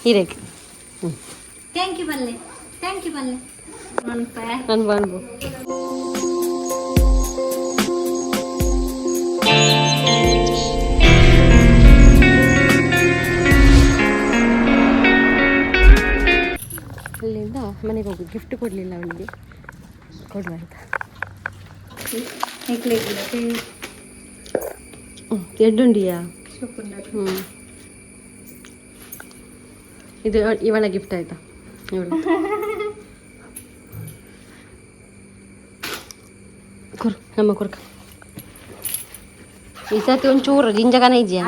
ಹಿರೇಕ್ thank you ಬಲ್ಲೆ ನಾನು ಬಂದು ಅಲ್ಲಿಂದ ಮನೆಗೆ ಹೋಗಿ ಗಿಫ್ಟ್ ಕೊಡಲಿಲ್ಲ ಅವನಿಗೆ ಕೊಡುವ ಅಂತ ಎಡ್ಡುಂಡಿಯಾ ಇದು ಇವಳ ಗಿಫ್ಟ್ ಆಯ್ತಾ ಇವಳು ನಮ್ಮ ಕುರ್ಕ ಈ ಸತಿ ಒಂದು ಚೂರು ಜಿಂಜಗನ ಇದೆಯಾ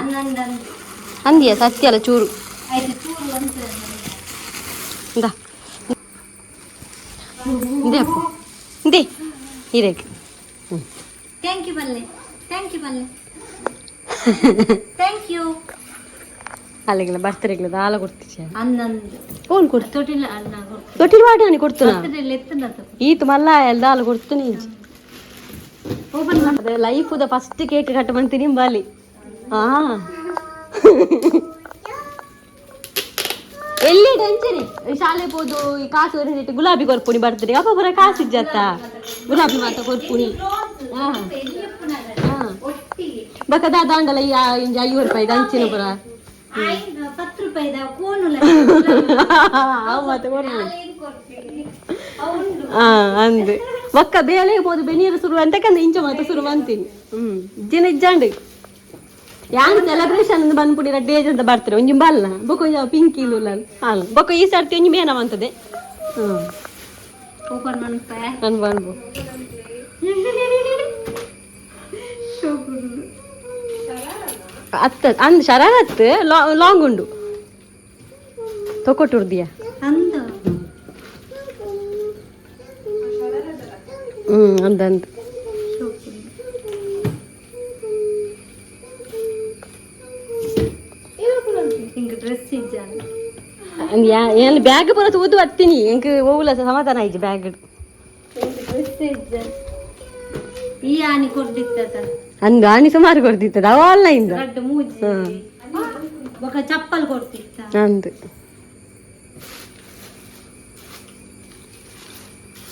ಅಂದಿಯಾ ಸತ್ಯ ಅಲ್ಲ ಚೂರು ಇಂದ ಇಂದೆ ಅಪ್ಪ ಇಂದೆ ಹಿರೇಕ್ ಥ್ಯಾಂಕ್ ಯು ಬಲ್ಲೆ ಅಲ್ಲಿಗೆಲ್ಲ ಬರ್ತರೆಗ್ಲದ ಹಾಲು ಕೊಡ್ತಿದ್ದೆ ಅನ್ನಂದು ಫೋನ್ ಕೊಡ್ತು ತೊಟ್ಟಿಲ ಅನ್ನ ಕೊಡ್ತು ತೊಟ್ಟಿಲ್ ವಾಟ ನೀ ಕೊಡ್ತುನಾ ಎತ್ತದ ಈತು ಮಲ್ಲ ಎಲ್ಲ ಹಾಲು ಕೊಡ್ತೀನಿ ಅದೇ ಲೈಫುದ ಫಸ್ಟ್ ಕೇಕ್ ಕಟ್ ಮಾಡ್ತೀನಿ ಬಾಲಿ ಹಾ ಎಲ್ಲಿ ಟೆನ್ಷನ್ ಶಾಲೆ ಹೋದು ಈ ಕಾಸು ಹೊರಟಿಟ್ಟು ಗುಲಾಬಿ ಕೊರ್ಪುನಿ ಬರ್ತದೆ ಅಪ್ಪ ಬರ ಕಾಸು ಇಜ್ಜತ್ತ ಗುಲಾಬಿ ಮಾತ ಕೊರ್ಪುನಿ ಬಕದ ದಾಂಡಲ ಇಂಜ 5 ರೂಪಾಯಿ ಹಂಚಿನ ಪುರ 10 ರೂಪಾಯಿದ ಕೋನುಲ ಅಂದೆ ಒಕ್ಕ ಬೇಳೆ ಹೋದು ಬೆನೀರು ಶುರು ಅಂತ ಕಂದ ಇಂಚ ಮಾತ ಶುರು ಅಂತೀನಿ ಜಿನ ಇಜ್ಜಂಡು ಯಾನ್ ಸೆಲೆಬ್ರೇಷನ್ ಬಂದ್ಬಿಟ್ಟಿರ ಡೇಜ್ ಅಂತ ಬರ್ತಾರೆ ಒಂಜಿ ಬಲ್ಲ ಬೊಕ್ಕ ಪಿಂಕ್ ಇಲ್ಲ ಹಾಲು ಬೊಕ್ಕ ಈ ಸರ್ತಿ ಒಂಜಿ ಮೇನವಂತದೆ ನಾನು ಬಂದು ಅತ್ತ ಅಂದ್ ಶರಾಗತ್ ಲಾಂಗ್ ಉಂಡು ತೊಕೊಟ್ಟುರ್ದಿಯಾ ಅಂದಂತ ಏನು ಬ್ಯಾಗ್ ಬರೋದು ಓದು ಹತ್ತೀನಿ ಎಂಕ್ ಹೋಗ್ಲ ಸಮಾಧಾನ ಆಯ್ತು ಬ್ಯಾಗ್ ಈ ಆನಿ ಕೊಡ್ದಿತ್ತ ಅಂದು ಆನಿ ಸುಮಾರು ಕೊಡ್ತಿತ್ತದ ಅವ ಆನ್ಲೈನ್ ಚಪ್ಪಲ್ ಕೊಡ್ತಿತ್ತ ಅಂದು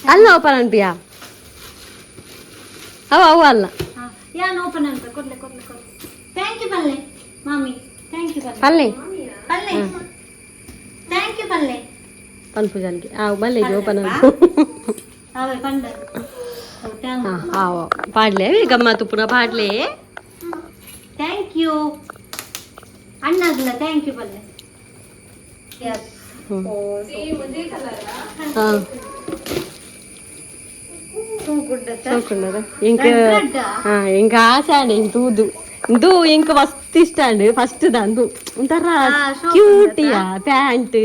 ಅಲ್ಲ ಓಪನ್ ಅಂತೀಯಾ ಅವ ಅಲ್ಲ ಯಾನ್ ಓಪನ್ ಅಂತ ಕೊಡ್ಲೆ ಥ್ಯಾಂಕ್ ಯು ಬಲ್ಲೆ ಮಾಮಿ ಥ್ಯಾಂಕ್ ಯು ಪಲ್ಲೆ ಥ್ಯಾಂಕ್ ಯು ಬಲ್ಲೆ ಪನ್ಪುಜನ್ಗೆ ಬಲ್ಲೆ ಓಪನ್ ಅಂತ ಪಾಡ್ಲೆ ಗಮ್ಮತ್ತು ಪುನಃ ಪಾಡ್ಲೆ ಥ್ಯಾಂಕ್ ಯು ಅಣ್ಣದಲ್ಲ ಥ್ಯಾಂಕ್ ಯು ಬಲ್ಲೆ ಎಂಕ ಆಸೆ ತೂದು ಇದು ಎಂಕ ಮಸ್ತ್ ಇಷ್ಟ ಫಸ್ಟ್ ದಂದು ಒಂಥರ ಕ್ಯೂಟಿಯಾ ಪ್ಯಾಂಟ್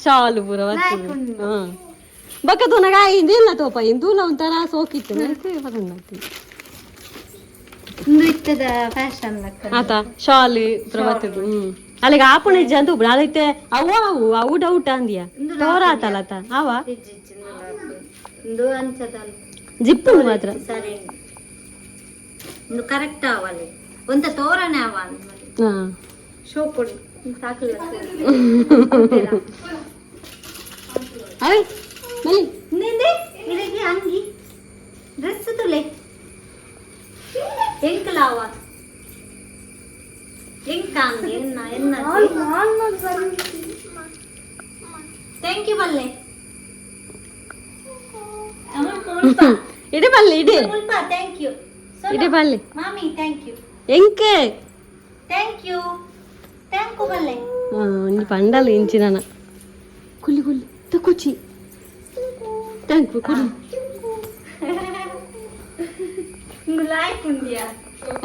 ಶಾಲು ಪೂರ ಬಕ್ಕ ತುನಗ ಇಂದಿಲ್ಲ ತೋಪ ಇಂದೂಲ ಒಂಥರ ಸೋಕಿತ್ತು ಆತ ಶಾಲ್ ಪೂರ ಬರ್ತದು ಅಲ್ಲಿಗೆ ಆಪಣ ಇಜ್ಜ ಅಂತ ಒಬ್ರು ಅದೈತೆ ಅವು ಡೌಟ್ ಅಂದಿಯಾ ತೋರ ಆತಲ್ಲ ಅವ ಜಿಪ್ಪು ಮಾತ್ರ ಸರಿ ಕರೆಕ್ಟ್ ಅವಲ್ಲಿ ಒಂತ ತೋರಣ ಅವ ಶೋ ಕೊಡಿ ಸಾಕಲ್ಲ ಇದಕ್ಕೆ ಅಂಗಿ ಡ್ರೆಸ್ ತುಲೆ ಎಂಕಲಾವ ಎಂಕ ಅಂಗಿ ಎನ್ನ ಥ್ಯಾಂಕ್ ಯು ಬಲ್ಲೆ ಇಡೆ ಬಲ್ಲೆ ಇಡೆ ಥ್ಯಾಂಕ್ ಯು ಇಡೆ ಬಲ್ಲೆ ಮಾಮಿ ಥ್ಯಾಂಕ್ ಯು ಎಂಕೆ ಥ್ಯಾಂಕ್ ಯು ಬಲ್ಲೆ ನೀ ಪಂಡಲ್ಲ ಇಂಚಿನ ಕುಲ್ಲಿ ತಕುಚಿ ಥ್ಯಾಂಕ್ ಯು ಕುಲ್ಲಿ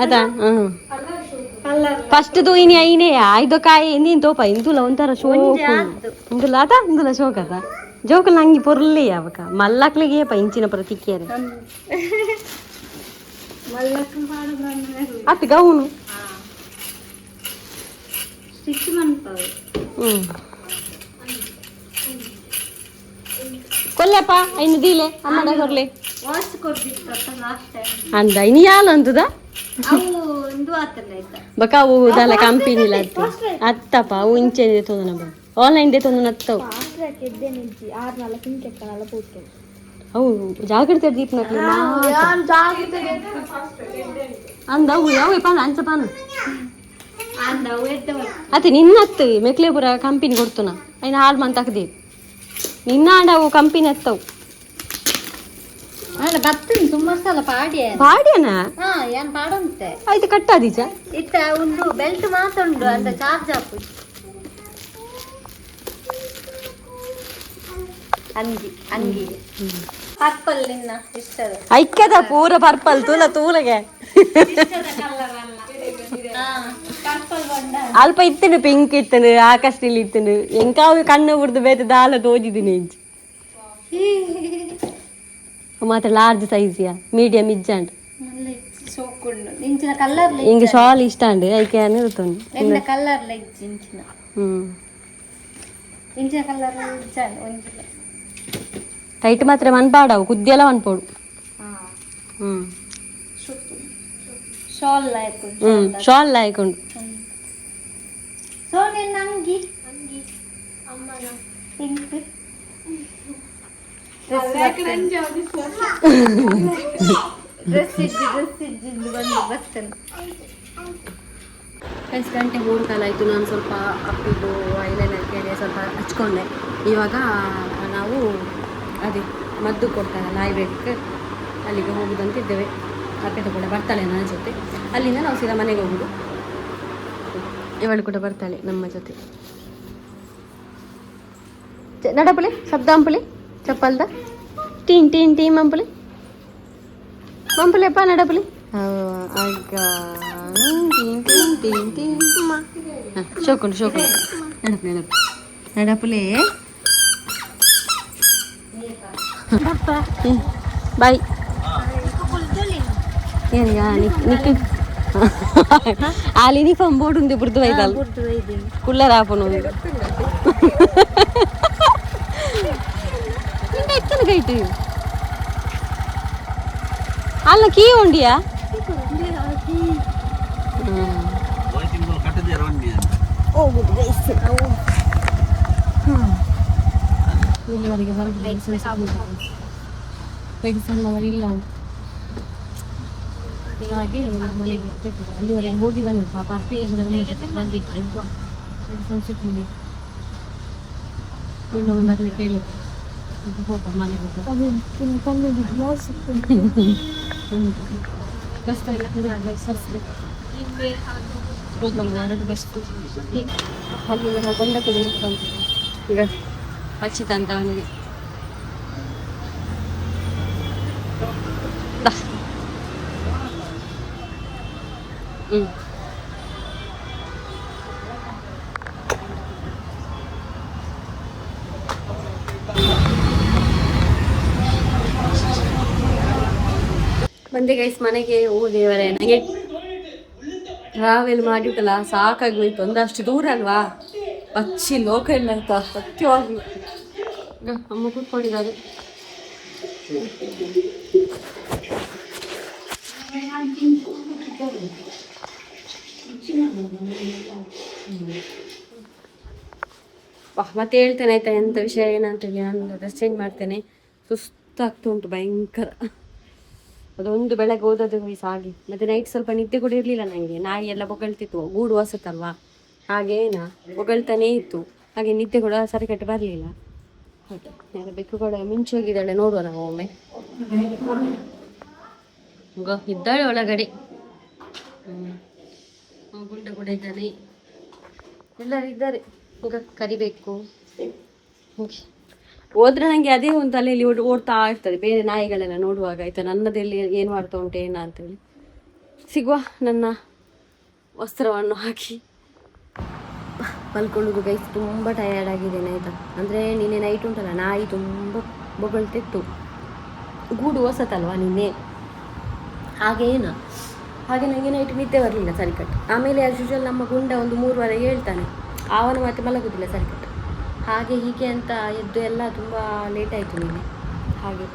ಅದಾ ಫಸ್ಟ್ ಇನಿ ಐನೇ ಐದು ಕಾಯಿ ಇಂದಿನ ತೋಪ ಇಂದುಲ ಒಂಥರ ಶೋಕ್ ಇಂದುಲ ಆತ ಇಂದುಲ ಶೋಕ್ ಅದ ಜೋಕಲ್ ನಂಗೆ ಪೊರ್ಲಿ ಯಾವಕ ಮಲ್ಲಕ್ಲಿಗೆ ಇಂಚಿನ ಪ್ರತಿಕ್ರಿಯೆ ಅತ್ ಗೌನು ಕೊಲ್ಲೆಪ್ಪ ಐನು ದೀಲೆ ಅಮ್ಮಡ ಕೊರ್ಲೆ ಅಂದ ಇನಿ ಯಾಲ ಅಂತದ ಬಕ ಅವು ದಲ್ಲ ಕಂಪನಿ ಅತ್ತಪ್ಪ ಅವು ಇಂಚೆ ತೋದನ ಬ ಆನ್ಲೈನ್ ದೇ ತಂದು ನತ್ತವು ಅವು ಜಾಗ್ರತೆ ದೀಪ ನಕ್ಲಿ ಅಂದವು ಯಾವ ಪಾನ ಅಂಚ ಪಾನ ಅತ್ತೆ ನಿನ್ನ ಹತ್ತು ಮೆಕ್ಲೇಪುರ ಕಂಪನಿ ಕೊಡ್ತುನ అయినా ಹಾಳು ಮಂತ್ ಹಾಕ್ದಿ ನಿನ್ನ ಆಡವು ಕಂಪನಿ ಹತ್ತವು ಬರ್ತೇನೆ ಸುಮಾರು ಸಲ ಪಾಡ್ಯನಾ ಏನ್ ಪಾಡಂತೆ ಆಯ್ತು ಕಟ್ಟಾದೀಚ ಇತ್ತ ಒಂದು ಬೆಲ್ಟ್ ಮಾತ್ರ ಉಂಡು ಅಂತ ಚಾರ್ಜ್ ಹಾಕು ಅಂಗಿ ಪರ್ಪಲ್ ನಿನ್ನ ಇಷ್ಟದ ಐಕ್ಯದ ಪೂರ ಪರ್ಪಲ್ ತೂಲಗೆ ಪರ್ಪಲ್ ಬಂಡ ಅಲ್ಪ ಇತ್ತನು ಪಿಂಕ್ ಇತ್ತನು ಆಕಾಶ ನೀಲಿ ಇತ್ತನು ಎಂಕಾವು ಕಣ್ಣು ಬಿಡ್ದು ಬೇತ ದಾಲ ತೋಜಿದ್ದೀನಿ ಮಾತ್ರ ಲಾರ್ಜ್ ಸೈಜಿಯ ಮೀಡಿಯಂ ಇಜ್ಜಂಡ್ ಸೋಕುಂಡು ಇಂಚಿನ ಕಲರ್ ಇಂಗೆ ಶಾಲ್ ಇಷ್ಟ ಅಂಡ್ ಐಕೆ ಇರ್ತುಂಡು ಎಂದ ಕಲರ್ ಲೆಗ್ ಇಂಚಿನ ಹ್ಮ್ ಇಂಚಿನ ಕಲರ್ ಇಜ್ಜಂಡು ಒಂಜಿನ ಟೈಟ್ ಮಾತ್ರ ಮನ್ಪಾಡವು ಕುದ್ದಿಯೆಲ್ಲ ಮನ್ಪೋಡು ಹ್ಮ್ ಶಾಲ್ ಲಾಯ್ಕು ಶಾಲ್ ಲಾಯ್ಕೊಂಡು ಸೋನಿಯನ್ನ ಅಂಗಿ ಅಮ್ಮನ ಪಿಂಕ್ ಡ್ರೆಸ್ ಇದ್ದು ಬಂದು ಬರ್ತೇನೆ 5 ಗಂಟೆ 3 ಕಾಲ ಆಯಿತು. ನಾನು ಸ್ವಲ್ಪ ಅಪ್ಪಿದ್ದು ಐಲೈನರ್ ಕೇಳಿ ಸ್ವಲ್ಪ ಹಚ್ಕೊಂಡೆ. ಇವಾಗ ನಾವು ಅದೇ ಮದ್ದು ಕೊಡ್ತಾರಲ್ಲ ಆಯುರ್ವೇದಿಕ್ ಅಲ್ಲಿಗೆ ಹೋಗುದಂತಿದ್ದೇವೆ. ಅರ್ಪಿತ ಕೂಡ ಬರ್ತಾಳೆ ನನ್ನ ಜೊತೆ. ಅಲ್ಲಿಂದ ನಾವು ಸೀದಾ ಮನೆಗೆ ಹೋಗುದು. ಇವಳು ಕೂಡ ಬರ್ತಾಳೆ ನಮ್ಮ ಜೊತೆ. ನಡಪುಳಿ ಶಬ್ದ ಅಂಪುಳಿ ಚಪ್ಪಲ್ದ ಟೀನ್ ಟೀನ್ ಟೀ ಮಂಪುಳಿ ಮಂಪುಳಿಯಪ್ಪ ನಡಪುಳಿ ಶೋಕೊಂಡು ಶೋಕೊಂಡು ನಡಪುಳಿ ನಡಪುಳಿ ಬಾಯ್ ನಿಕ್ಕ ಅಲ್ಲಿ ಯೂನಿಫಾರ್ಮ್ ಬೋರ್ಡ್ ఉంది బుర్దు వైదాల్ కుల్లర్ ఆపను నిన్న ఎత్తన గైట్ అల్ల కీ ఉండియా ఓ గుడ్ గైస్ ಇಲ್ಲಿವರೆಗೆ ಬರಬೇಕು ಇಲ್ಲ ಹೀಗಾಗಿ ಮನೆಗೆ ಅಲ್ಲಿವರೆಗೆ ಹೋಗಿ ಬಂದು ಪಾಪ ಬಂದಿತ್ತು ಇನ್ನೊಂದು ಮದುವೆ ಕೇಳಿ ಹೋಗ ಮನೆಗೆ ಕಷ್ಟ ಇಲ್ಲ ಸರ್ಸ್ಬೇಕು ಬೆಸ್ಟ್ ಅಲ್ಲಿ ಬಂದ ಈಗ ಹಚ್ಚಿತ ಅಂತ ಅವನಿಗೆ ಬಂದೆ ಗೈಸ್ ಮನೆಗೆ. ದೇವರೇ ನನಗೆ ಟ್ರಾವೆಲ್ ಮಾಡಿಬಿಟ್ಟಲ್ಲ ಸಾಕಾಗೋಯ್ತು. ಒಂದಷ್ಟು ದೂರ ಅಲ್ವಾ, ಪಚ್ಚಿ ಲೋಕ ಇಲ್ಲ ಅಂತ ಸತ್ಯವಾಗ್ಲು. ಅಮ್ಮ ಕೂತ್ಕೊಂಡಿದ್ದಾರೆ. ಮತ್ತೆ ಹೇಳ್ತೇನೆ ಆಯ್ತಾ ಎಂತ ವಿಷಯ ಏನಂತೇಳಿ. ನಾನು ಡ್ರೆಸ್ ಚೇಂಜ್ ಮಾಡ್ತೇನೆ, ಸುಸ್ತಾಗ್ತಾ ಉಂಟು ಭಯಂಕರ. ಅದೊಂದು ಬೆಳಗ್ಗೆ ಓದೋದು ಸಾಗಿ. ಮತ್ತೆ ನೈಟ್ ಸ್ವಲ್ಪ ನಿದ್ದೆ ಕೂಡ ಇರಲಿಲ್ಲ ನನಗೆ. ನಾಯಿ ಎಲ್ಲ ಬೊಗಳ್ತಿತ್ತು, ಗೂಡು ಹೊಸತಲ್ವಾ, ಹಾಗೇನ ಬೊಗಳ್ತಾನೇ ಇತ್ತು. ಹಾಗೆ ನಿದ್ದೆ ಕೂಡ ಸರಿಕಟ್ಟು ಬರಲಿಲ್ಲ. ಹಾಗೆ ಬೆಕ್ಕು ಕೂಡ ಮಿಂಚು ಹೋಗಿದ್ದಾಳೆ, ನೋಡುವ ನಾವು ಒಮ್ಮೆ. ಇದ್ದಾಳೆ ಒಳಗಡೆ. ಗುಂಡ ಕೂಡ ಇದ್ದಾನೆ, ಎಲ್ಲರೂ ಇದ್ದಾರೆ. ಈಗ ಕರಿಬೇಕು. ಹೋದ್ರೆ ನನಗೆ ಅದೇ ಒಂದು ತಲೆಯಲ್ಲಿ ಓಡ್ತಾ ಇರ್ತದೆ ಬೇರೆ ನಾಯಿಗಳೆಲ್ಲ ನೋಡುವಾಗ. ಆಯ್ತಾ ನನ್ನದೆಲ್ಲಿ ಏನು ಮಾಡ್ತಾ ಉಂಟು ಏನ ಅಂತೇಳಿ. ಸಿಗುವ ನನ್ನ ವಸ್ತ್ರವನ್ನು ಹಾಕಿ ಮಲ್ಕೊಳ್ಳೋದು ಗೈಸ್. ತುಂಬ ಟಯರ್ಡ್ ಆಗಿದ್ದೇನೆ ಆಯಿತಾ. ಅಂದರೆ ನಿನ್ನೆ ನೈಟ್ ಉಂಟಲ್ಲ, ನಾಯಿ ತುಂಬ ಬೊಗಳ್ತಿತ್ತು. ಗೂಡು ಹೊಸತಲ್ವಾ ನಿನ್ನೆ, ಹಾಗೇನ ಹಾಗೆ ನನಗೆ ನೈಟ್ ನಿದ್ದೆ ಬರಲಿಲ್ಲ ಸರಿಕಟ್ಟು. ಆಮೇಲೆ ಆ್ಯಸ್ ಯೂಶುವಲ್ ನಮ್ಮ ಗುಂಡ ಒಂದು 3 ಹೇಳ್ತಾನೆ, ಅವನು ಮತ್ತೆ ಮಲಗೋದಿಲ್ಲ ಸರಿಕಟ್ಟು. ಹಾಗೆ ಹೀಗೆ ಅಂತ ಎದ್ದು ಎಲ್ಲ ತುಂಬ ಲೇಟ್ ಆಯಿತು ನಿನ್ನೆ. ಹಾಗೆ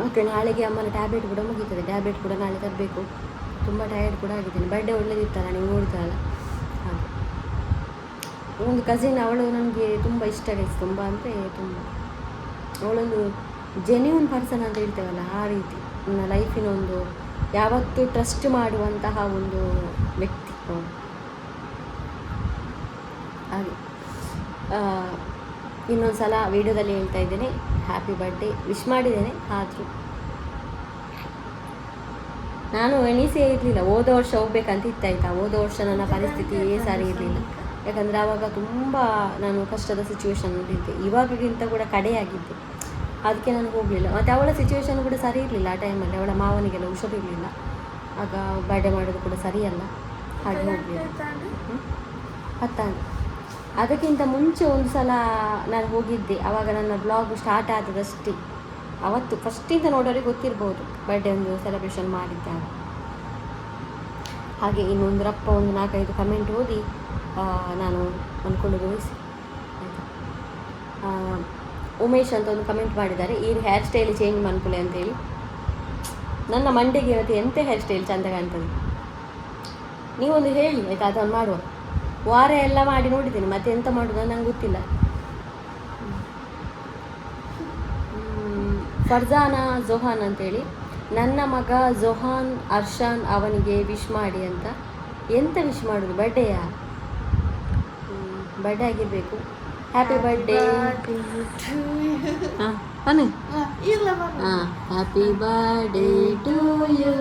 ಮತ್ತು ನಾಳೆಗೆ ಅಮ್ಮನ ಟ್ಯಾಬ್ಲೆಟ್ ಕೂಡ ಮುಗೀತದೆ. ಟ್ಯಾಬ್ಲೆಟ್ ಕೂಡ ನಾಳೆ ತರಬೇಕು. ತುಂಬ ಟಯರ್ಡ್ ಕೂಡ ಆಗಿದ್ದೇನೆ. ಬರ್ಡೇ ಒಳ್ಳೇದಿತ್ತಲ್ಲ, ನೀವು ನೋಡ್ತಾರಲ್ಲ. ಹಾಗೆ ಒಂದು ಕಸಿನ್ ಅವಳು ನನಗೆ ತುಂಬ ಇಷ್ಟ ಗೈಸ್, ತುಂಬ ಅಂದರೆ ತುಂಬ. ಅವಳೊಂದು ಜೆನ್ಯೂನ್ ಪರ್ಸನ್ ಅಂತ ಹೇಳ್ತೇವಲ್ಲ ಆ ರೀತಿ, ನನ್ನ ಲೈಫಿನ ಒಂದು ಯಾವತ್ತೂ ಟ್ರಸ್ಟ್ ಮಾಡುವಂತಹ ಒಂದು ವ್ಯಕ್ತಿ ಅವಳು. ಹಾಗೆ ಇನ್ನೊಂದು ಸಲ ವೀಡಿಯೋದಲ್ಲಿ ಹೇಳ್ತಾ ಇದ್ದೇನೆ, ಹ್ಯಾಪಿ ಬರ್ಡೇ ವಿಶ್ ಮಾಡಿದ್ದೇನೆ. ಆದರೂ ನಾನು ಎಣಿಸೇ ಇರಲಿಲ್ಲ ಹೋದ ವರ್ಷ ಹೋಗ್ಬೇಕಂತ ಇತ್ತಾಯ್ತಾ. ಹೋದ ವರ್ಷ ನನ್ನ ಪರಿಸ್ಥಿತಿ ಸರಿ ಇರಲಿಲ್ಲ, ಯಾಕಂದರೆ ಆವಾಗ ತುಂಬ ನಾನು ಕಷ್ಟದ ಸಿಚುವೇಶನ್ನಲ್ಲಿದ್ದೆ, ಇವಾಗಕ್ಕಿಂತ ಕೂಡ ಕಡೆಯಾಗಿದ್ದೆ. ಅದಕ್ಕೆ ನಾನು ಹೋಗಲಿಲ್ಲ. ಮತ್ತು ಅವಳ ಸಿಚುವೇಶನ್ ಕೂಡ ಸರಿ ಇರಲಿಲ್ಲ ಆ ಟೈಮಲ್ಲಿ, ಅವಳ ಮಾವನಿಗೆಲ್ಲ ಹುಷಾರಿರಲಿಲ್ಲ, ಆಗ ಬರ್ಡೇ ಮಾಡೋದು ಕೂಡ ಸರಿಯಲ್ಲ, ಹಾಗೆ ಹೋಗಲಿಲ್ಲ. ಅದಕ್ಕಿಂತ ಮುಂಚೆ ಒಂದು ಸಲ ನಾನು ಹೋಗಿದ್ದೆ, ಆವಾಗ ನನ್ನ ಬ್ಲಾಗ್ ಸ್ಟಾರ್ಟ್ ಆದದಷ್ಟೇ. ಅವತ್ತು ಫಸ್ಟಿಂದ ನೋಡೋರಿಗೆ ಗೊತ್ತಿರ್ಬೋದು ಬರ್ಡೇ ಒಂದು ಸೆಲೆಬ್ರೇಷನ್ ಮಾಡಿದ್ದಾಗ. ಹಾಗೆ ಇನ್ನೊಂದು ರಪ್ಪ ಒಂದು 4-5 ಕಮೆಂಟ್ ಓದಿ ನಾನು ಅಂದ್ಕೊಂಡು ಗೌರಿಸಿ ಆಯಿತಾ. ಉಮೇಶ್ ಅಂತ ಒಂದು ಕಮೆಂಟ್ ಮಾಡಿದ್ದಾರೆ, ಈ ಹೇರ್ ಸ್ಟೈಲ್ ಚೇಂಜ್ ಮಾಡ್ಕೊಳ್ಳಿ ಅಂತೇಳಿ. ನನ್ನ ಮಂಡೆಗೆ ಇವತ್ತು ಎಂಥ ಹೇರ್ ಸ್ಟೈಲ್ ಚೆಂದ ಕಾಣ್ತದೆ, ನೀವೊಂದು ಹೇಳಿ ಆಯಿತಾ, ಅದನ್ನು ಮಾಡುವ. ವಾರ ಎಲ್ಲ ಮಾಡಿ ನೋಡಿದ್ದೀನಿ, ಮತ್ತೆ ಎಂತ ಮಾಡೋದು ನಂಗೆ ಗೊತ್ತಿಲ್ಲ. ಫರ್ಜಾನಾ ಜೊಹಾನ್ ಅಂತೇಳಿ, ನನ್ನ ಮಗ ಜೊಹಾನ್ ಅರ್ಷಾನ್ ಅವನಿಗೆ ವಿಶ್ ಮಾಡಿ ಅಂತ. ಎಂತ ವಿಶ್ ಮಾಡೋದು, ಬರ್ಡೇಯಾ? ಬರ್ಡೇ ಆಗಿರಬೇಕು. Happy birthday. ಹಾಂ happy birthday to you,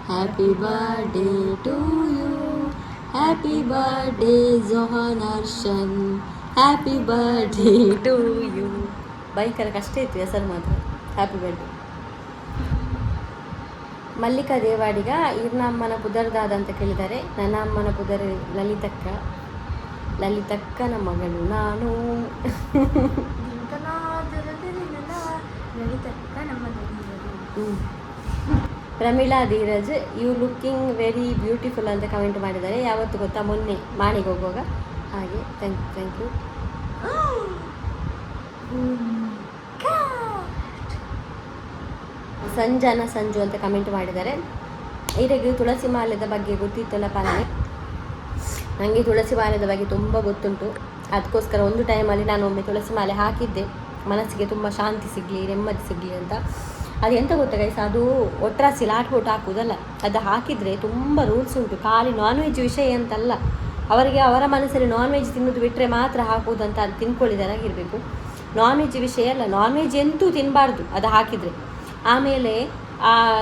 happy birthday to you, happy birthday Johan Arshan, happy birthday to you. ಭಯಂಕರ ಕಷ್ಟ ಇತ್ತು ಹೆಸರು ಮಾತ್ರ. Happy birthday. ಮಲ್ಲಿಕಾ ದೇವಾಡಿಗ, ಇರ್ನ ಅಮ್ಮನ ಪುದರ್ದಾದ ಅಂತ ಕೇಳಿದ್ದಾರೆ. ನನ್ನ ಅಮ್ಮನ ಪುದರ್ ಲಲಿತಕ್ಕನ ಮಗಳು ನಾನು. Pramila Dheeraj, you looking very beautiful ಅಂತ ಕಮೆಂಟ್ ಮಾಡಿದ್ದಾರೆ. ಯಾವತ್ತು ಗೊತ್ತಾ, ಮೊನ್ನೆ ಮಾಣಿಗೆ ಹೋಗುವಾಗ. ಹಾಗೆ ಥ್ಯಾಂಕ್ ಯು. ಸಂಜು ಅಂತ ಕಮೆಂಟ್ ಮಾಡಿದ್ದಾರೆ. ಇದಕ್ಕೆ ತುಳಸಿ ಮಾಲೆದ ಬಗ್ಗೆ ಗೊತ್ತಿತ್ತಲ್ಲ ಪಾಲನೆ. ನನಗೆ ತುಳಸಿ ಮಾಲೆದ ಬಗ್ಗೆ ತುಂಬ ಗೊತ್ತುಂಟು, ಅದಕ್ಕೋಸ್ಕರ ಒಂದು ಟೈಮಲ್ಲಿ ನಾನು ಒಮ್ಮೆ ತುಳಸಿ ಮಾಲೆ ಹಾಕಿದ್ದೆ, ಮನಸ್ಸಿಗೆ ತುಂಬ ಶಾಂತಿ ಸಿಗಲಿ, ನೆಮ್ಮದಿ ಸಿಗಲಿ ಅಂತ. ಅದು ಎಂತ ಗೊತ್ತಾ ಗೈಸ್, ಅದು ಒಟ್ರಾಸಿ ಲಾಟ್ಬೋಟ್ ಹಾಕುವುದಲ್ಲ, ಅದು ಹಾಕಿದರೆ ತುಂಬ ರೂಲ್ಸ್ ಉಂಟು. ಖಾಲಿ ನಾನ್ ವೆಜ್ ವಿಷಯ ಅಂತಲ್ಲ, ಅವರಿಗೆ ಅವರ ಮನಸ್ಸಲ್ಲಿ ನಾನ್ ವೆಜ್ ತಿನ್ನೋದು ಬಿಟ್ಟರೆ ಮಾತ್ರ ಹಾಕುವುದಂತ ಅದು ತಿನ್ಕೊಳ್ಳಿದಾರಾಗಿರಬೇಕು. ನಾನ್ ವೆಜ್ ವಿಷಯ ಅಲ್ಲ, ನಾನ್ ವೆಜ್ ಎಂತೂ ತಿನ್ನಬಾರ್ದು ಅದು ಹಾಕಿದರೆ. ಆಮೇಲೆ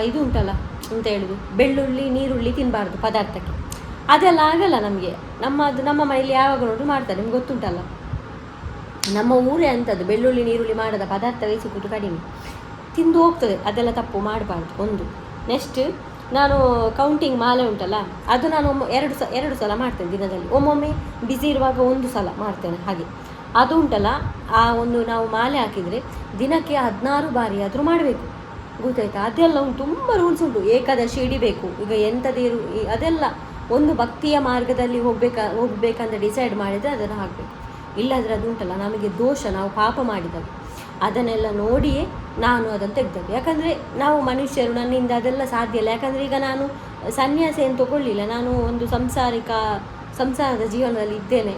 ಇದು ಉಂಟಲ್ಲ ಅಂತ ಹೇಳೋದು, ಬೆಳ್ಳುಳ್ಳಿ ನೀರುಳ್ಳಿ ತಿನ್ನಬಾರ್ದು ಪದಾರ್ಥಕ್ಕೆ. ಅದೆಲ್ಲ ಆಗಲ್ಲ ನಮಗೆ. ನಮ್ಮ ಮನೆಯಲ್ಲಿ ಯಾವಾಗ ನೋಡು ಮಾಡ್ತಾರೆ, ನಿಮ್ಗೆ ಗೊತ್ತುಂಟಲ್ಲ. ನಮ್ಮ ಊರೇ ಅಂಥದ್ದು, ಬೆಳ್ಳುಳ್ಳಿ ನೀರುಳ್ಳಿ ಮಾಡದ ಪದಾರ್ಥವೇ ಸಿಕ್ಕುದು ಕಡಿಮೆ, ತಿಂದು ಹೋಗ್ತದೆ. ಅದೆಲ್ಲ ತಪ್ಪು ಮಾಡಬಾರ್ದು. ಒಂದು ನೆಕ್ಸ್ಟ್, ನಾನು ಕೌಂಟಿಂಗ್ ಮಾಲೆ ಉಂಟಲ್ಲ, ಅದು ನಾನು ಎರಡು ಸಲ ಮಾಡ್ತೇನೆ ದಿನದಲ್ಲಿ. ಒಮ್ಮೊಮ್ಮೆ ಬಿಸಿ ಇರುವಾಗ ಒಂದು ಸಲ ಮಾಡ್ತೇನೆ. ಹಾಗೆ ಅದು ಉಂಟಲ್ಲ, ಒಂದು ನಾವು ಮಾಲೆ ಹಾಕಿದರೆ ದಿನಕ್ಕೆ 16 ಬಾರಿ ಆದರೂ ಮಾಡಬೇಕು, ಗೊತ್ತಾಯ್ತಾ. ಅದೆಲ್ಲ ತುಂಬ ರೂಲ್ಸ್ ಉಂಟು. ಏಕಾದಶಿ ಹಿಡಿಬೇಕು, ಈಗ ಎಂಥದೇರು ಅದೆಲ್ಲ ಒಂದು ಭಕ್ತಿಯ ಮಾರ್ಗದಲ್ಲಿ ಹೋಗ್ಬೇಕಂತ ಡಿಸೈಡ್ ಮಾಡಿದರೆ ಅದನ್ನು ಹಾಕಬೇಕು. ಇಲ್ಲಾದರೆ ಅದು ಉಂಟಲ್ಲ ನಮಗೆ ದೋಷ, ನಾವು ಪಾಪ ಮಾಡಿದಾಗ ಅದನ್ನೆಲ್ಲ ನೋಡಿಯೇ ನಾನು ಅದನ್ನು ತೆಗೆದದ್ದು. ಯಾಕಂದರೆ ನಾವು ಮನುಷ್ಯರು, ನನ್ನಿಂದ ಅದೆಲ್ಲ ಸಾಧ್ಯ ಇಲ್ಲ. ಯಾಕಂದರೆ ಈಗ ನಾನು ಸನ್ಯಾಸ ಏನು ತಗೊಳ್ಳಿಲ್ಲ, ನಾನು ಒಂದು ಸಂಸಾರದ ಜೀವನದಲ್ಲಿ ಇದ್ದೇನೆ,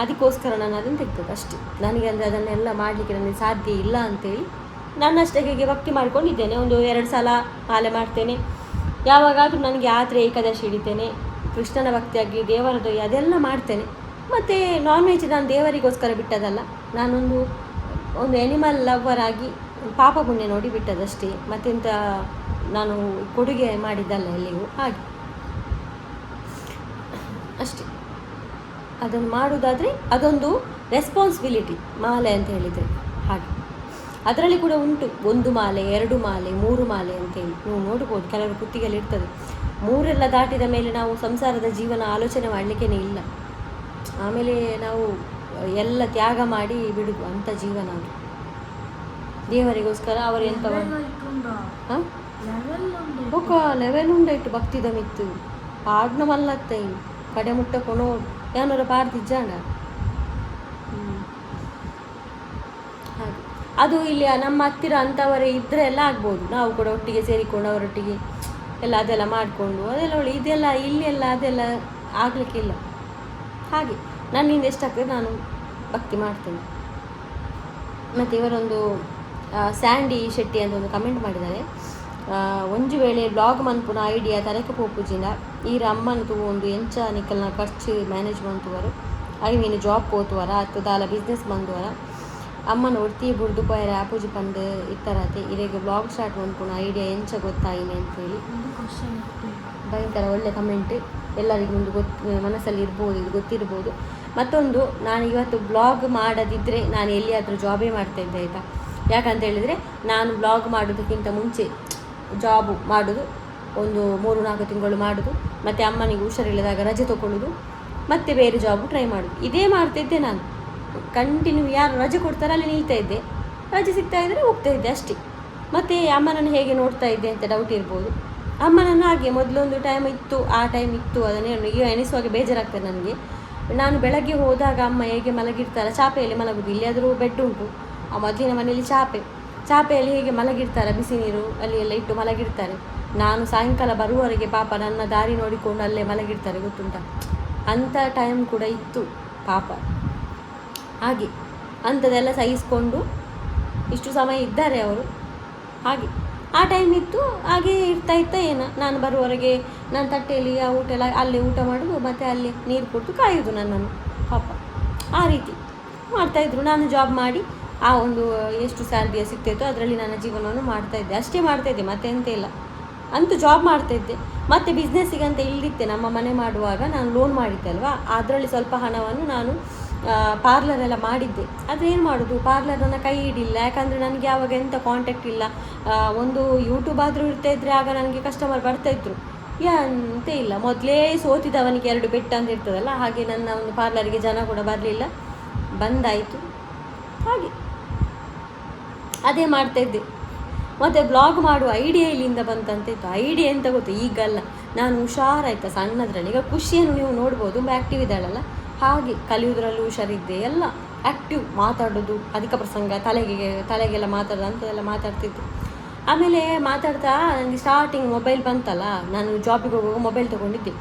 ಅದಕ್ಕೋಸ್ಕರ ನಾನು ಅದನ್ನು ತೆಗೆದದ್ದು ಅಷ್ಟೇ. ನನಗೆ ಅಂದರೆ ಅದನ್ನೆಲ್ಲ ಮಾಡಲಿಕ್ಕೆ ನನಗೆ ಸಾಧ್ಯ ಇಲ್ಲ ಅಂತೇಳಿ ನನ್ನಷ್ಟಕ್ಕೆ ಭಕ್ತಿ ಮಾಡ್ಕೊಂಡಿದ್ದೇನೆ. ಒಂದು 2 ಸಲ ಮಾಲೆ ಮಾಡ್ತೇನೆ. ಯಾವಾಗಾದರೂ ನನಗೆ ಆದರೆ ಏಕಾದಶಿ ಹಿಡಿತೇನೆ, ಕೃಷ್ಣನ ಭಕ್ತಿಯಾಗಿ ದೇವರದ್ದು ಅದೆಲ್ಲ ಮಾಡ್ತೇನೆ. ಮತ್ತು ನಾನ್ ವೆಜ್ ನಾನು ದೇವರಿಗೋಸ್ಕರ ಬಿಟ್ಟದಲ್ಲ, ನಾನೊಂದು ಎನಿಮಲ್ ಲವರ್ ಆಗಿ ಪಾಪ ಪುಣ್ಯ ನೋಡಿ ಬಿಟ್ಟದಷ್ಟೇ. ಮತ್ತೆಂತ ನಾನು ಕೊಡುಗೆ ಮಾಡಿದ್ದಲ್ಲ ಎಲ್ಲಿಗೂ, ಹಾಗೆ ಅಷ್ಟೇ. ಅದನ್ನು ಮಾಡೋದಾದರೆ ಅದೊಂದು ರೆಸ್ಪಾನ್ಸಿಬಿಲಿಟಿ ಮಾಲೆ ಅಂತ ಹೇಳಿದರೆ. ಹಾಗೆ ಅದರಲ್ಲಿ ಕೂಡ ಉಂಟು 1 ಮಾಲೆ 2 ಮಾಲೆ 3 ಮಾಲೆ ಅಂತೇಳಿ ನೀವು ನೋಡ್ಬೋದು. ಕೆಲವರು ಕುತ್ತಿಗೆಯಲ್ಲಿ ಇರ್ತದೆ. 3 ದಾಟಿದ ಮೇಲೆ ನಾವು ಸಂಸಾರದ ಜೀವನ ಆಲೋಚನೆ ಮಾಡಲಿಕ್ಕೇ ಇಲ್ಲ. ಆಮೇಲೆ ನಾವು ಎಲ್ಲ ತ್ಯಾಗ ಮಾಡಿ ಬಿಡುದು ಅಂಥ ಜೀವನ ಅದು. ದೇವರಿಗೋಸ್ಕರ ಅವರು ಎಂತ ಹಾಂ ಒಕ್ಕ ಲೆವೆಲ್ ಉಂಡಾಯ್ತು ಭಕ್ತಿದ ಮಿತ್ತು ಪಾಡ್ನ ಮಲ್ಲತ್ತೆ ಕಡೆ ಮುಟ್ಟ ಕೊಣೋಡು ಯಾನೂರ ಪಾಡ್ತಿಜ್ಜಾಂಡ. ಹಾಗೆ ಅದು ಇಲ್ಲಿ ನಮ್ಮ ಹತ್ತಿರ ಅಂಥವರೇ ಇದ್ದರೆ ಎಲ್ಲ ಆಗ್ಬೋದು. ನಾವು ಕೂಡ ಒಟ್ಟಿಗೆ ಸೇರಿಕೊಂಡು ಅವರೊಟ್ಟಿಗೆ ಎಲ್ಲ ಅದೆಲ್ಲ ಮಾಡಿಕೊಂಡು ಅದೆಲ್ಲ ಒಳ್ಳೆ. ಇದೆಲ್ಲ ಇಲ್ಲೆಲ್ಲ ಅದೆಲ್ಲ ಆಗಲಿಕ್ಕಿಲ್ಲ. ಹಾಗೆ ನನ್ನಿಂದ ಎಷ್ಟಾಗ್ತದೆ ನಾನು ಭಕ್ತಿ ಮಾಡ್ತೇನೆ. ಮತ್ತು ಇವರೊಂದು ಸ್ಯಾಂಡಿ ಶೆಟ್ಟಿ ಅಂತ ಒಂದು ಕಮೆಂಟ್ ಮಾಡಿದ್ದಾರೆ. ಒಂಜು ವೇಳೆ ಬ್ಲಾಗ್ ಮನ್ಪುನ ಐಡಿಯಾ ತರಕ ಪೋಪುಜಿನ ಈರ ಅಮ್ಮನ ಒಂದು ಎಂಚ ನಿಕ್ಕಲ್ನ ಖರ್ಚು ಮ್ಯಾನೇಜ್ ಮಂತುವರು ಐ ಮೀನು ಜಾಬ್ ಪೋತುವರ ಅಥವಾ ದಾಲ ಬಿಸ್ನೆಸ್ ಬಂದುವರ ಅಮ್ಮನ ಒಡ್ತಿ ಬುಡ್ದು ಪೋಯರ ಆಪೂಜಿ ಪಂಡ್ ಇತ್ತರತೆ ಇರೆಗೆ ಬ್ಲಾಗ್ ಸ್ಟಾರ್ಟ್ ಮನ್ಪುನ ಐಡಿಯಾ ಎಂಚ ಗೊತ್ತಾಯಿನೆ ಅಂತೇಳಿ ಭಯಂಕರ ಒಳ್ಳೆ ಕಮೆಂಟ್. ಎಲ್ಲರಿಗೂ ಒಂದು ಮನಸ್ಸಲ್ಲಿ ಇರ್ಬೋದು, ಇದು ಗೊತ್ತಿರ್ಬೋದು. ಮತ್ತೊಂದು, ನಾನು ಇವತ್ತು ಬ್ಲಾಗ್ ಮಾಡದಿದ್ದರೆ ನಾನು ಎಲ್ಲಿಯಾದರೂ ಜಾಬೇ ಮಾಡ್ತಾಯಿದ್ದೆ ಆಯಿತಾ. ಯಾಕಂತ ಹೇಳಿದರೆ ನಾನು ಬ್ಲಾಗ್ ಮಾಡೋದಕ್ಕಿಂತ ಮುಂಚೆ ಜಾಬು ಮಾಡೋದು, ಒಂದು 3-4 ತಿಂಗಳು ಮಾಡೋದು, ಮತ್ತು ಅಮ್ಮನಿಗೆ ಹುಷಾರಿಲ್ಲದಾಗ ರಜೆ ತೊಗೊಳ್ಳೋದು, ಮತ್ತು ಬೇರೆ ಜಾಬು ಟ್ರೈ ಮಾಡೋದು, ಇದೇ ಮಾಡ್ತಿದ್ದೆ ನಾನು ಕಂಟಿನ್ಯೂ. ಯಾರು ರಜೆ ಕೊಡ್ತಾರೆ ಅಲ್ಲಿ ನಿಲ್ತಾ ಇದ್ದೆ, ರಜೆ ಸಿಗ್ತಾ ಇದ್ದರೆ ಹೋಗ್ತಾ ಇದ್ದೆ ಅಷ್ಟೇ. ಮತ್ತು ಅಮ್ಮನನ್ನು ಹೇಗೆ ನೋಡ್ತಾ ಇದ್ದೆ ಅಂತ ಡೌಟ್ ಇರ್ಬೋದು. ಅಮ್ಮನನ್ನು ಹಾಗೆ ಮೊದಲೊಂದು ಟೈಮ್ ಇತ್ತು, ಆ ಟೈಮ್ ಇತ್ತು, ಅದನ್ನೇ ಈಗ ಎಣಿಸುವಾಗ ಬೇಜಾರಾಗ್ತದೆ ನನಗೆ. ನಾನು ಬೆಳಗ್ಗೆ ಹೋದಾಗ ಅಮ್ಮ ಹೇಗೆ ಮಲಗಿರ್ತಾರೆ, ಚಾಪೆಯಲ್ಲಿ ಮಲಗೋದು, ಇಲ್ಲಿಯಾದರೂ ಬೆಡ್ ಉಂಟು, ಆ ಮೊದಲಿನ ಮನೆಯಲ್ಲಿ ಚಾಪೆಯಲ್ಲಿ ಹೇಗೆ ಮಲಗಿರ್ತಾರೆ, ಬಿಸಿ ನೀರು ಅಲ್ಲಿ ಎಲ್ಲ ಇಟ್ಟು ಮಲಗಿರ್ತಾರೆ. ನಾನು ಸಾಯಂಕಾಲ ಬರುವವರೆಗೆ ಪಾಪ ನನ್ನ ದಾರಿ ನೋಡಿಕೊಂಡು ಅಲ್ಲೇ ಮಲಗಿರ್ತಾರೆ, ಗೊತ್ತುಂಟ. ಅಂಥ ಟೈಮ್ ಕೂಡ ಇತ್ತು ಪಾಪ. ಹಾಗೆ ಅಂಥದ್ದೆಲ್ಲ ಸಹಿಸ್ಕೊಂಡು ಇಷ್ಟು ಸಮಯ ಇದ್ದಾರೆ ಅವರು. ಹಾಗೆ ಆ ಟೈಮ್ ಇತ್ತು, ಹಾಗೆ ಇರ್ತಾ ಏನೋ ನಾನು ಬರುವವರೆಗೆ ನನ್ನ ತಟ್ಟೆಯಲ್ಲಿ ಆ ಊಟ ಎಲ್ಲ ಅಲ್ಲೇ ಊಟ ಮಾಡೋದು, ಮತ್ತು ಅಲ್ಲಿ ನೀರು ಕೊಟ್ಟು ಕಾಯೋದು ನನ್ನನ್ನು ಪಾಪ. ಆ ರೀತಿ ಮಾಡ್ತಾಯಿದ್ರು. ನಾನು ಜಾಬ್ ಮಾಡಿ ಆ ಒಂದು ಎಷ್ಟು ಸ್ಯಾಲ್ರಿಯ ಸಿಗ್ತಾಯಿತ್ತು ಅದರಲ್ಲಿ ನನ್ನ ಜೀವನವನ್ನು ಮಾಡ್ತಾಯಿದ್ದೆ, ಅಷ್ಟೇ ಮಾಡ್ತಾಯಿದ್ದೆ, ಮತ್ತೆ ಎಂತ ಇಲ್ಲ. ಅಂತೂ ಜಾಬ್ ಮಾಡ್ತಾಯಿದ್ದೆ. ಮತ್ತು ಬಿಸ್ನೆಸ್ಸಿಗಂತ ಇಲ್ಲಿದ್ದೆ. ನಮ್ಮ ಮನೆ ಮಾಡುವಾಗ ನಾನು ಲೋನ್ ಮಾಡಿದ್ದೆ ಅಲ್ವಾ, ಅದರಲ್ಲಿ ಸ್ವಲ್ಪ ಹಣವನ್ನು ನಾನು ಪಾರ್ಲರೆಲ್ಲ ಮಾಡಿದ್ದೆ. ಆದರೆ ಏನು ಮಾಡೋದು, ಪಾರ್ಲರನ್ನು ಕೈ ಹಿಡಿಲ್ಲ. ಯಾಕಂದರೆ ನನಗೆ ಆವಾಗ ಎಂಥ ಕಾಂಟ್ಯಾಕ್ಟ್ ಇಲ್ಲ. ಒಂದು ಯೂಟ್ಯೂಬ್ ಆದರೂ ಇರ್ತಾಯಿದ್ರೆ ಆಗ ನನಗೆ ಕಸ್ಟಮರ್ ಬರ್ತಾಯಿದ್ರು, ಎಂತ ಇಲ್ಲ. ಮೊದಲೇ ಸೋತಿದವನಿಗೆ 2 ಪೆಟ್ಟು ಅಂತ ಇರ್ತದಲ್ಲ, ಹಾಗೆ ನನ್ನ ಒಂದು ಪಾರ್ಲರಿಗೆ ಜನ ಕೂಡ ಬರಲಿಲ್ಲ, ಬಂದಾಯಿತು. ಹಾಗೆ ಅದೇ ಮಾಡ್ತಾಯಿದ್ದೆ. ಮತ್ತು ಬ್ಲಾಗ್ ಮಾಡುವ ಐಡಿಯಾ ಇಲ್ಲಿಂದ ಬಂತಂತ ಇತ್ತು. ಐಡಿಯಾ ಎಂತ ಗೊತ್ತು, ಈಗಲ್ಲ, ನಾನು ಹುಷಾರಾಯ್ತಾ ಸಣ್ಣದ್ರಲ್ಲಿ. ಈಗ ಖುಷಿಯನ್ನು ನೀವು ನೋಡ್ಬೋದು, ತುಂಬ ಆ್ಯಕ್ಟಿವ್ ಇದ್ದಾಳಲ್ಲ, ಹಾಗೆ ಕಲಿಯೋದ್ರಲ್ಲೂ ಹುಷಾರಿದ್ದೆ, ಎಲ್ಲ ಆ್ಯಕ್ಟಿವ್. ಮಾತಾಡೋದು, ಅಧಿಕ ಪ್ರಸಂಗ, ತಲೆಗೆಲ್ಲ ಮಾತಾಡೋದು, ಅಂಥದ್ದೆಲ್ಲ ಮಾತಾಡ್ತಿದ್ದೆ. ಆಮೇಲೆ ಮಾತಾಡ್ತಾ ನನಗೆ ಸ್ಟಾರ್ಟಿಂಗ್ ಮೊಬೈಲ್ ಬಂತಲ್ಲ, ನಾನು ಜಾಬಿಗೆ ಹೋಗುವಾಗ ಮೊಬೈಲ್ ತೊಗೊಂಡಿದ್ದೆ.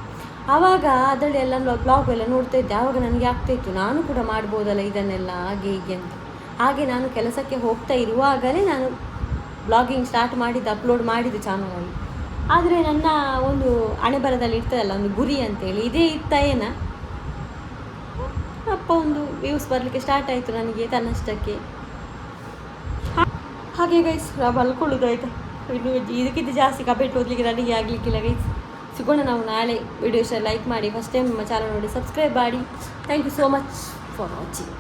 ಆವಾಗ ಅದರಲ್ಲಿ ಎಲ್ಲ ಬ್ಲಾಗ್ ಎಲ್ಲ ನೋಡ್ತಾ ಇದ್ದೆ. ಆವಾಗ ನನಗೆ ಆಗ್ತಾಯಿತ್ತು, ನಾನು ಕೂಡ ಮಾಡ್ಬೋದಲ್ಲ ಇದನ್ನೆಲ್ಲ, ಹಾಗೆ ಹೀಗೆ ಅಂತ. ಹಾಗೆ ನಾನು ಕೆಲಸಕ್ಕೆ ಹೋಗ್ತಾ ಇರುವಾಗಲೇ ನಾನು ಬ್ಲಾಗಿಂಗ್ ಸ್ಟಾರ್ಟ್ ಮಾಡಿದ್ದು, ಅಪ್ಲೋಡ್ ಮಾಡಿದ್ದು ಚಾನಲಲ್ಲಿ. ಆದರೆ ನನ್ನ ಒಂದು ಹಣೆಬರದಲ್ಲಿ ಇರ್ತದಲ್ಲ ಒಂದು ಗುರಿ ಅಂತೇಳಿ, ಇದೇ ಇತ್ತ ಏನ ಅಪ್ಪ ಒಂದು ವ್ಯೂಸ್ ಬರಲಿಕ್ಕೆ ಸ್ಟಾರ್ಟ್ ಆಯಿತು ನನಗೆ ತನ್ನಷ್ಟಕ್ಕೆ. ಹಾಗೆ ಗೈಸ್ ಮಲ್ಕೊಳ್ಳೋದು ಆಯಿತಾ. ಇನ್ನು ಇದಕ್ಕಿಂತ ಜಾಸ್ತಿ ಕಮೆಂಟ್ ಓದಲಿಕ್ಕೆ ನನಗೆ ಆಗಲಿಕ್ಕಿಲ್ಲ ಗೈಸ್. ಸಿಗೋಣ ನಾವು ನಾಳೆ. ವಿಡಿಯೋಸ್ ಲೈಕ್ ಮಾಡಿ, ಫಸ್ಟ್ ಟೈಮ್ ನಮ್ಮ ಚಾನಲ್ ನೋಡಿ ಸಬ್ಸ್ಕ್ರೈಬ್ ಮಾಡಿ. Thank you so much for watching.